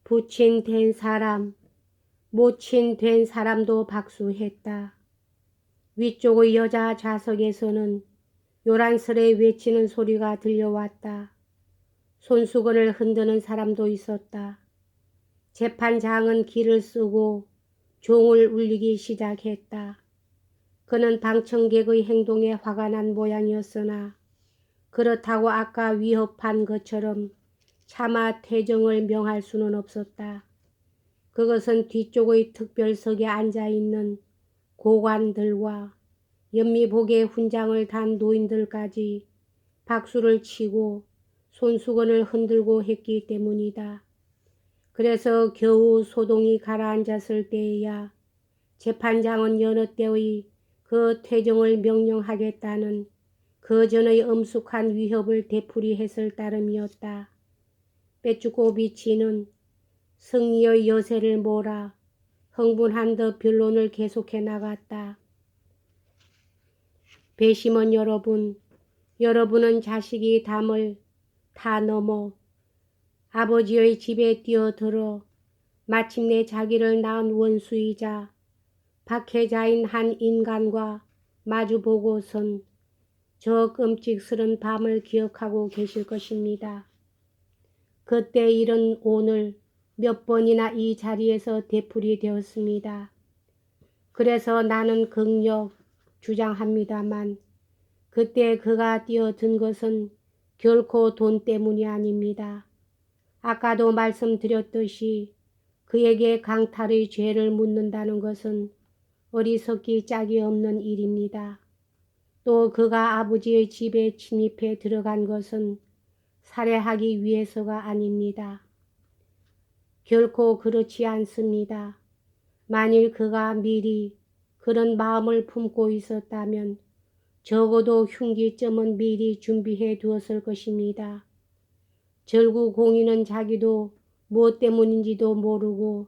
부친 된 사람, 모친 된 사람도 박수했다. 위쪽의 여자 좌석에서는 요란스레 외치는 소리가 들려왔다. 손수건을 흔드는 사람도 있었다. 재판장은 기를 쓰고 종을 울리기 시작했다. 그는 방청객의 행동에 화가 난 모양이었으나 그렇다고 아까 위협한 것처럼 차마 퇴정을 명할 수는 없었다. 그것은 뒤쪽의 특별석에 앉아있는 고관들과 연미복에 훈장을 단 노인들까지 박수를 치고 손수건을 흔들고 했기 때문이다. 그래서 겨우 소동이 가라앉았을 때에야 재판장은 여느 때의 그 퇴정을 명령하겠다는 그 전의 엄숙한 위협을 되풀이했을 따름이었다. 빼쭈꼬비치는 승리의 여세를 몰아 흥분한 듯 변론을 계속해 나갔다. 배심원 여러분, 여러분은 자식이 담을 다 넘어 아버지의 집에 뛰어들어 마침내 자기를 낳은 원수이자 박해자인 한 인간과 마주보고선 저 끔찍스런 밤을 기억하고 계실 것입니다. 그때 일은 오늘 몇 번이나 이 자리에서 되풀이 되었습니다. 그래서 나는 극력 주장합니다만 그때 그가 뛰어든 것은 결코 돈 때문이 아닙니다. 아까도 말씀드렸듯이 그에게 강탈의 죄를 묻는다는 것은 어리석기 짝이 없는 일입니다. 또 그가 아버지의 집에 침입해 들어간 것은 살해하기 위해서가 아닙니다. 결코 그렇지 않습니다. 만일 그가 미리 그런 마음을 품고 있었다면 적어도 흉기점은 미리 준비해 두었을 것입니다. 절구공인은 자기도 무엇 때문인지도 모르고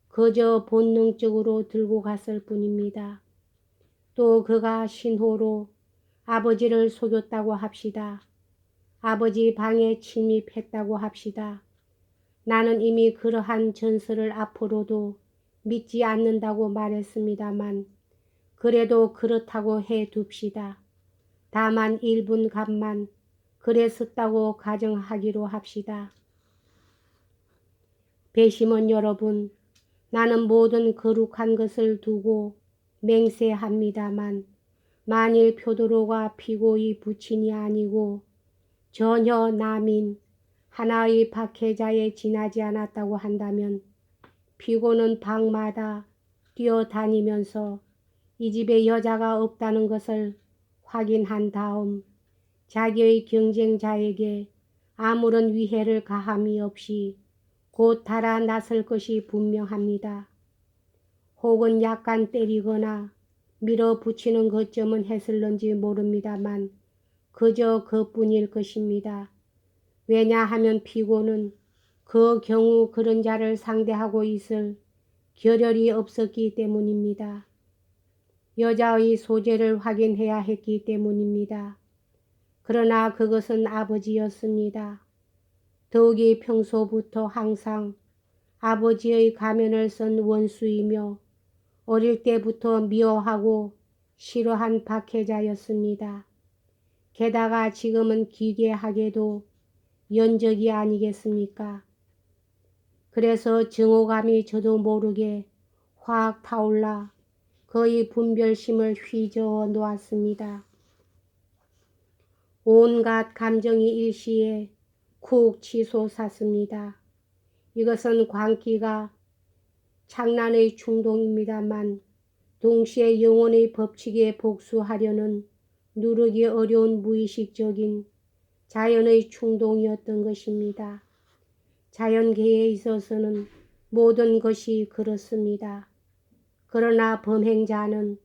그저 본능적으로 들고 갔을 뿐입니다. 또 그가 신호로 아버지를 속였다고 합시다. 아버지 방에 침입했다고 합시다. 나는 이미 그러한 전설을 앞으로도 믿지 않는다고 말했습니다만 그래도 그렇다고 해 둡시다. 다만 1분간만 그랬었다고 가정하기로 합시다. 배심원 여러분, 나는 모든 거룩한 것을 두고 맹세합니다만 만일 표도로가 피고의 부친이 아니고 전혀 남인 하나의 박해자에 지나지 않았다고 한다면 피고는 방마다 뛰어다니면서 이 집에 여자가 없다는 것을 확인한 다음 자기의 경쟁자에게 아무런 위해를 가함이 없이 곧 달아났을 것이 분명합니다. 혹은 약간 때리거나 밀어붙이는 것쯤은 했을런지 모릅니다만 그저 그뿐일 것입니다. 왜냐하면 피고는 그 경우 그런 자를 상대하고 있을 겨를이 없었기 때문입니다. 여자의 소재를 확인해야 했기 때문입니다. 그러나 그것은 아버지였습니다. 더욱이 평소부터 항상 아버지의 가면을 쓴 원수이며 어릴 때부터 미워하고 싫어한 박해자였습니다. 게다가 지금은 기괴하게도 연적이 아니겠습니까? 그래서 증오감이 저도 모르게 확 타올라 그의 분별심을 휘저어 놓았습니다. 온갖 감정이 일시에 쿡 치솟았습니다. 이것은 광기가 장난의 충동입니다만 동시에 영혼의 법칙에 복수하려는 누르기 어려운 무의식적인 자연의 충동이었던 것입니다. 자연계에 있어서는 모든 것이 그렇습니다. 그러나 범행자는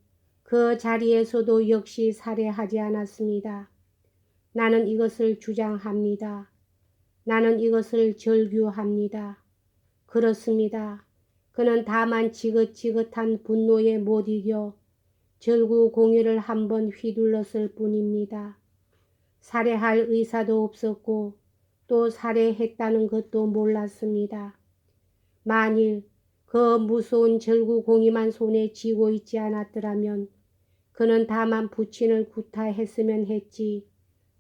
그 자리에서도 역시 살해하지 않았습니다. 나는 이것을 주장합니다. 나는 이것을 절규합니다. 그렇습니다. 그는 다만 지긋지긋한 분노에 못 이겨 절구공예를 한번 휘둘렀을 뿐입니다. 살해할 의사도 없었고 또 살해했다는 것도 몰랐습니다. 만일 그 무서운 절구공이만 손에 쥐고 있지 않았더라면 그는 다만 부친을 구타했으면 했지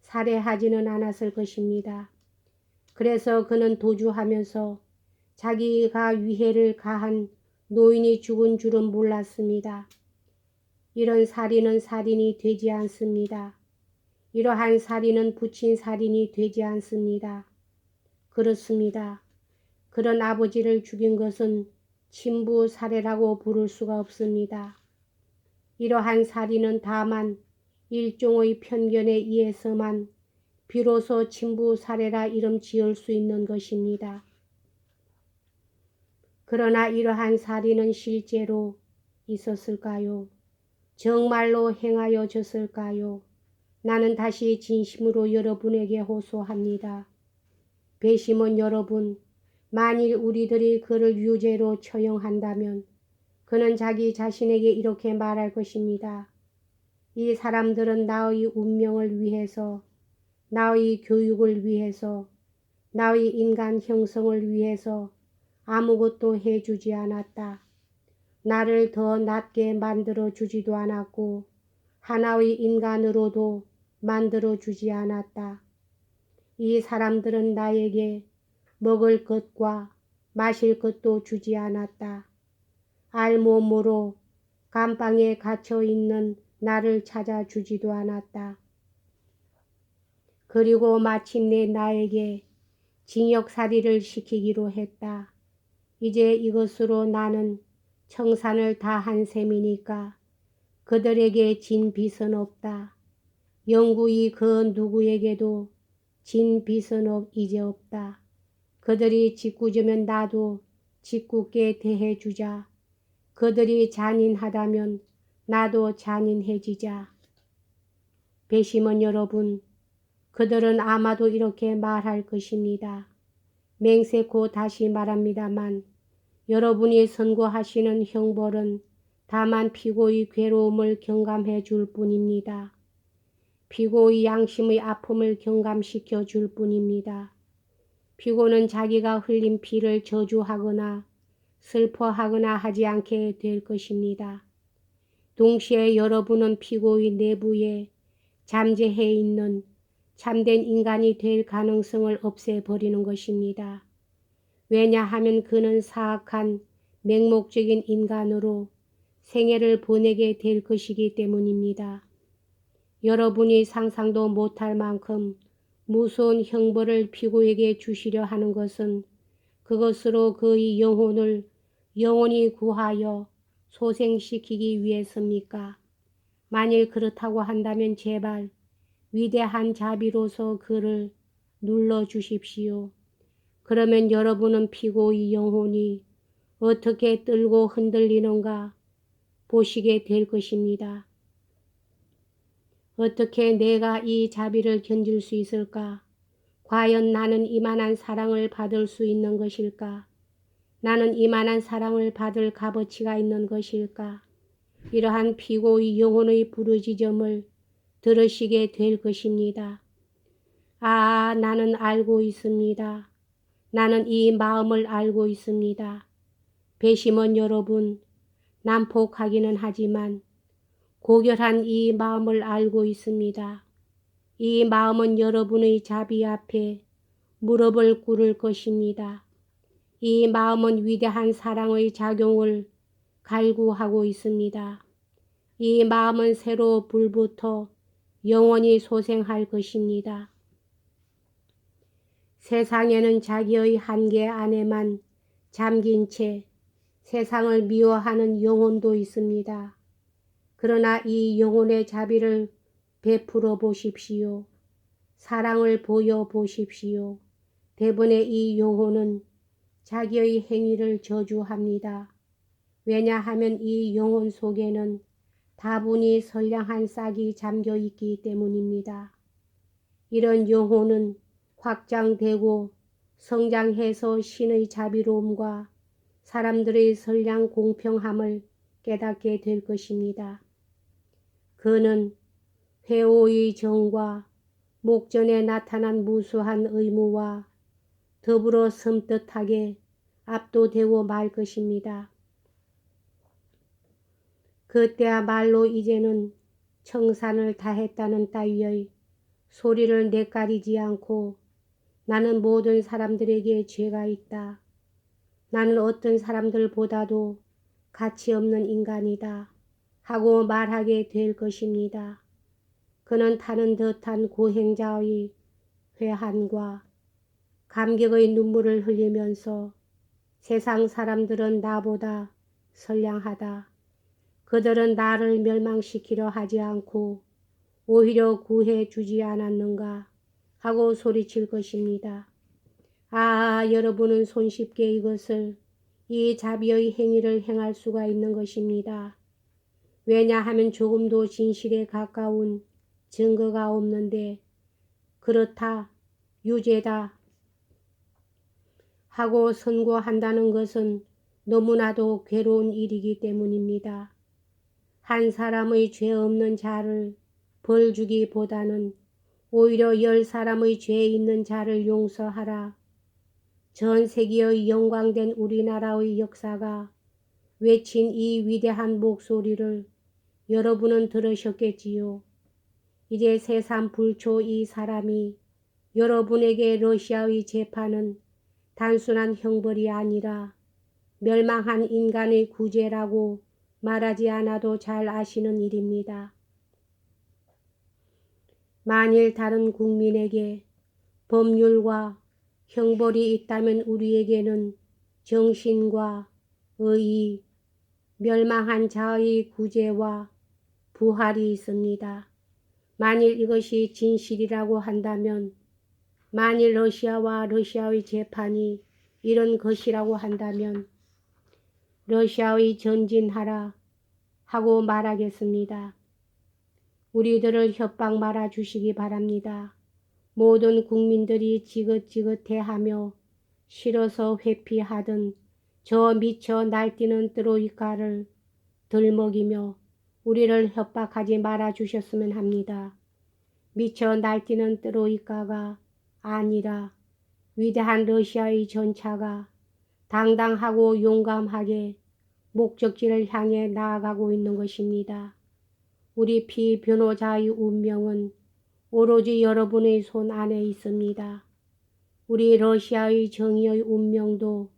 살해하지는 않았을 것입니다. 그래서 그는 도주하면서 자기가 위해를 가한 노인이 죽은 줄은 몰랐습니다. 이런 살인은 살인이 되지 않습니다. 이러한 살인은 부친 살인이 되지 않습니다. 그렇습니다. 그런 아버지를 죽인 것은 친부 살해라고 부를 수가 없습니다. 이러한 살인은 다만 일종의 편견에 의해서만 비로소 친부 살해라 이름 지을 수 있는 것입니다. 그러나 이러한 살인은 실제로 있었을까요? 정말로 행하여졌을까요? 나는 다시 진심으로 여러분에게 호소합니다. 배심원 여러분, 만일 우리들이 그를 유죄로 처형한다면 그는 자기 자신에게 이렇게 말할 것입니다. 이 사람들은 나의 운명을 위해서, 나의 교육을 위해서, 나의 인간 형성을 위해서 아무것도 해주지 않았다. 나를 더 낮게 만들어 주지도 않았고 하나의 인간으로도 만들어 주지 않았다. 이 사람들은 나에게 먹을 것과 마실 것도 주지 않았다. 알몸으로 감방에 갇혀 있는 나를 찾아주지도 않았다. 그리고 마침내 나에게 징역살이를 시키기로 했다. 이제 이것으로 나는 청산을 다 한 셈이니까 그들에게 진 빚은 없다. 영구히 그 누구에게도 진 빚은 이제 없다. 그들이 짓궂으면 나도 짓궂게 대해주자. 그들이 잔인하다면 나도 잔인해지자. 배심원 여러분, 그들은 아마도 이렇게 말할 것입니다. 맹세코 다시 말합니다만 여러분이 선고하시는 형벌은 다만 피고의 괴로움을 경감해 줄 뿐입니다. 피고의 양심의 아픔을 경감시켜 줄 뿐입니다. 피고는 자기가 흘린 피를 저주하거나 슬퍼하거나 하지 않게 될 것입니다. 동시에 여러분은 피고의 내부에 잠재해 있는 참된 인간이 될 가능성을 없애버리는 것입니다. 왜냐하면 그는 사악한 맹목적인 인간으로 생애를 보내게 될 것이기 때문입니다. 여러분이 상상도 못할 만큼 무서운 형벌을 피고에게 주시려 하는 것은 그것으로 그의 영혼을 영원히 구하여 소생시키기 위해서입니까? 만일 그렇다고 한다면 제발 위대한 자비로서 그를 눌러주십시오. 그러면 여러분은 피고의 영혼이 어떻게 떨고 흔들리는가 보시게 될 것입니다. 어떻게 내가 이 자비를 견딜 수 있을까? 과연 나는 이만한 사랑을 받을 수 있는 것일까? 나는 이만한 사랑을 받을 값어치가 있는 것일까? 이러한 피고의 영혼의 부르짖음을 들으시게 될 것입니다. 아, 나는 알고 있습니다. 나는 이 마음을 알고 있습니다. 배심원 여러분, 난폭하기는 하지만 고결한 이 마음을 알고 있습니다. 이 마음은 여러분의 자비 앞에 무릎을 꿇을 것입니다. 이 마음은 위대한 사랑의 작용을 갈구하고 있습니다. 이 마음은 새로 불부터 영원히 소생할 것입니다. 세상에는 자기의 한계 안에만 잠긴 채 세상을 미워하는 영혼도 있습니다. 그러나 이 영혼의 자비를 베풀어 보십시오. 사랑을 보여 보십시오. 대부분의 이 영혼은 자기의 행위를 저주합니다. 왜냐하면 이 영혼 속에는 다분히 선량한 싹이 잠겨 있기 때문입니다. 이런 영혼은 확장되고 성장해서 신의 자비로움과 사람들의 선량 공평함을 깨닫게 될 것입니다. 그는 회오의 정과 목전에 나타난 무수한 의무와 더불어 섬뜩하게 압도되고 말 것입니다. 그때야말로 이제는 청산을 다했다는 따위의 소리를 내까리지 않고 나는 모든 사람들에게 죄가 있다. 나는 어떤 사람들보다도 가치 없는 인간이다. 하고 말하게 될 것입니다. 그는 타는 듯한 고행자의 회한과 감격의 눈물을 흘리면서 세상 사람들은 나보다 선량하다. 그들은 나를 멸망시키려 하지 않고 오히려 구해 주지 않았는가 하고 소리칠 것입니다. 아, 여러분은 손쉽게 이 자비의 행위를 행할 수가 있는 것입니다. 왜냐하면 조금도 진실에 가까운 증거가 없는데 그렇다, 유죄다 하고 선고한다는 것은 너무나도 괴로운 일이기 때문입니다. 한 사람의 죄 없는 자를 벌 주기보다는 오히려 10사람의 죄 있는 자를 용서하라. 전 세계의 영광된 우리나라의 역사가 외친 이 위대한 목소리를 여러분은 들으셨겠지요. 이제 세상 불초 이 사람이 여러분에게 러시아의 재판은 단순한 형벌이 아니라 멸망한 인간의 구제라고 말하지 않아도 잘 아시는 일입니다. 만일 다른 국민에게 법률과 형벌이 있다면 우리에게는 정신과 의의, 멸망한 자의 구제와 부활이 있습니다. 만일 이것이 진실이라고 한다면, 만일 러시아와 러시아의 재판이 이런 것이라고 한다면 러시아의 전진하라 하고 말하겠습니다. 우리들을 협박 말아 주시기 바랍니다. 모든 국민들이 지긋지긋해하며 싫어서 회피하던 저 미쳐 날뛰는 트로이카를 들먹이며 우리를 협박하지 말아 주셨으면 합니다. 미쳐 날뛰는 트로이카가 아니라 위대한 러시아의 전차가 당당하고 용감하게 목적지를 향해 나아가고 있는 것입니다. 우리 피변호자의 운명은 오로지 여러분의 손 안에 있습니다. 우리 러시아의 정의의 운명도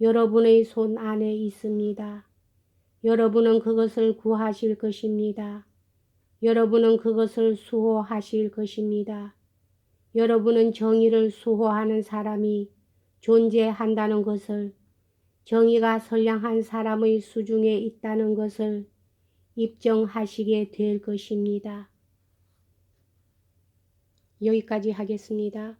여러분의 손 안에 있습니다. 여러분은 그것을 구하실 것입니다. 여러분은 그것을 수호하실 것입니다. 여러분은 정의를 수호하는 사람이 존재한다는 것을, 정의가 선량한 사람의 수중에 있다는 것을 입증하시게 될 것입니다. 여기까지 하겠습니다.